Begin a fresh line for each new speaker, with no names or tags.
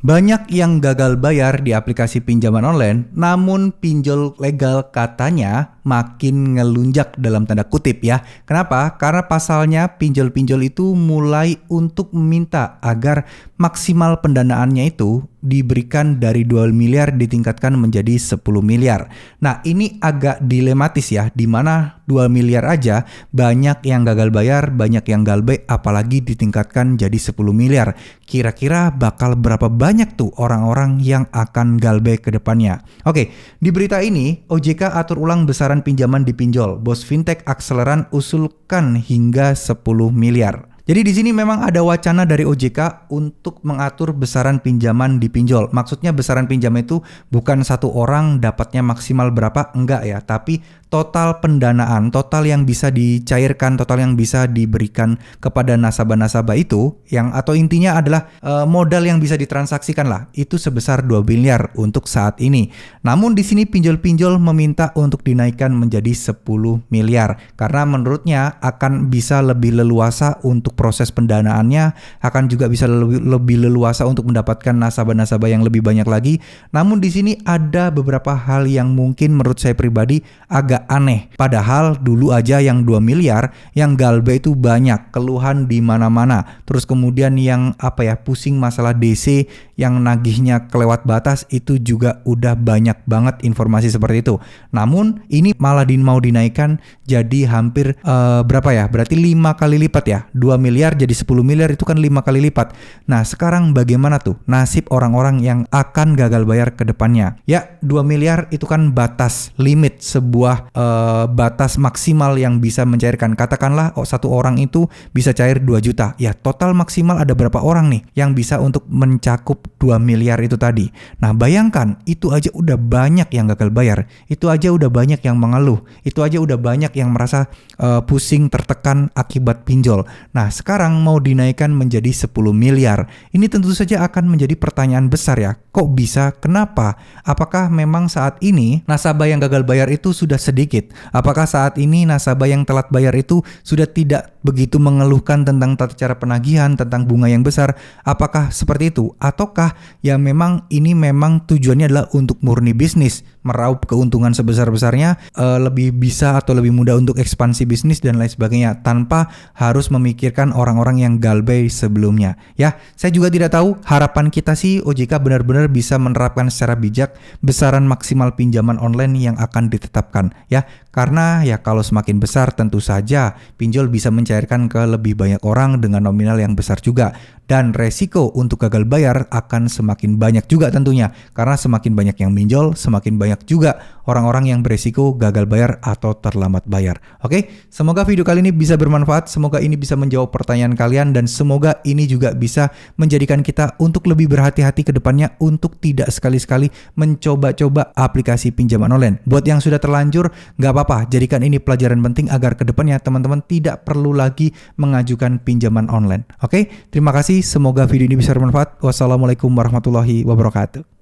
Banyak yang gagal bayar di aplikasi pinjaman online, namun pinjol legal katanya makin ngelunjak dalam tanda kutip ya. Kenapa? Karena pasalnya pinjol-pinjol itu mulai untuk meminta agar maksimal pendanaannya itu diberikan dari 2 miliar ditingkatkan menjadi 10 miliar. Nah, ini agak dilematis ya, di mana 2 miliar aja banyak yang gagal bayar, banyak yang galbay, apalagi ditingkatkan jadi 10 miliar. Kira-kira bakal berapa banyak tuh orang-orang yang akan galbay ke depannya? Oke, di berita ini OJK atur ulang besaran pinjaman di pinjol. Bos fintech akseleran usulkan hingga 10 miliar. Jadi di sini memang ada wacana dari OJK untuk mengatur besaran pinjaman di pinjol. Maksudnya besaran pinjam itu bukan satu orang dapatnya maksimal berapa, enggak ya, tapi total pendanaan, total yang bisa dicairkan, total yang bisa diberikan kepada nasabah-nasabah itu, yang atau intinya adalah modal yang bisa ditransaksikan lah, itu sebesar 2 miliar untuk saat ini. Namun di sini pinjol-pinjol meminta untuk dinaikkan menjadi 10 miliar karena menurutnya akan bisa lebih leluasa untuk proses pendanaannya, akan juga bisa lebih leluasa untuk mendapatkan nasabah-nasabah yang lebih banyak lagi. Namun di sini ada beberapa hal yang mungkin menurut saya pribadi agak aneh. Padahal dulu aja yang 2 miliar yang galbay itu banyak, keluhan di mana-mana. Terus kemudian yang pusing masalah DC yang nagihnya kelewat batas itu juga udah banyak banget informasi seperti itu. Namun ini malah mau dinaikkan jadi hampir berapa ya? Berarti 5 kali lipat ya. 2 miliar jadi 10 miliar itu kan 5 kali lipat. Nah, sekarang bagaimana tuh nasib orang-orang yang akan gagal bayar ke depannya? Ya, 2 miliar itu kan batas limit sebuah batas maksimal yang bisa mencairkan. Katakanlah satu orang itu bisa cair 2 juta. Ya, total maksimal ada berapa orang nih yang bisa untuk mencakup 2 miliar itu tadi. Nah, bayangkan itu aja udah banyak yang gagal bayar. Itu aja udah banyak yang mengeluh. Itu aja udah banyak yang merasa pusing, tertekan akibat pinjol. Nah, sekarang mau dinaikkan menjadi 10 miliar. Ini tentu saja akan menjadi pertanyaan besar ya. Kok bisa? Kenapa? Apakah memang saat ini nasabah yang gagal bayar itu sudah sedikit? Apakah saat ini nasabah yang telat bayar itu sudah tidak begitu mengeluhkan tentang tata cara penagihan, tentang bunga yang besar? Apakah seperti itu? Ataukah ya memang ini memang tujuannya adalah untuk murni bisnis, meraup keuntungan sebesar-besarnya, lebih bisa atau lebih mudah untuk ekspansi bisnis dan lain sebagainya tanpa harus memikirkan orang-orang yang galbay sebelumnya. Ya, saya juga tidak tahu. Harapan kita sih OJK benar-benar bisa menerapkan secara bijak besaran maksimal pinjaman online yang akan ditetapkan ya. Karena ya kalau semakin besar tentu saja pinjol bisa mencairkan ke lebih banyak orang dengan nominal yang besar juga. Dan resiko untuk gagal bayar akan semakin banyak juga tentunya. Karena semakin banyak yang pinjol, semakin banyak juga orang-orang yang beresiko gagal bayar atau terlambat bayar. Oke, semoga video kali ini bisa bermanfaat. Semoga ini bisa menjawab pertanyaan kalian. Dan semoga ini juga bisa menjadikan kita untuk lebih berhati-hati ke depannya untuk tidak sekali-sekali mencoba-coba aplikasi pinjaman online. Buat yang sudah terlanjur, nggak apa-apa. Jadikan ini pelajaran penting agar ke depannya teman-teman tidak perlu lagi mengajukan pinjaman online. Oke, terima kasih. Semoga video ini bisa bermanfaat. Wassalamualaikum warahmatullahi wabarakatuh.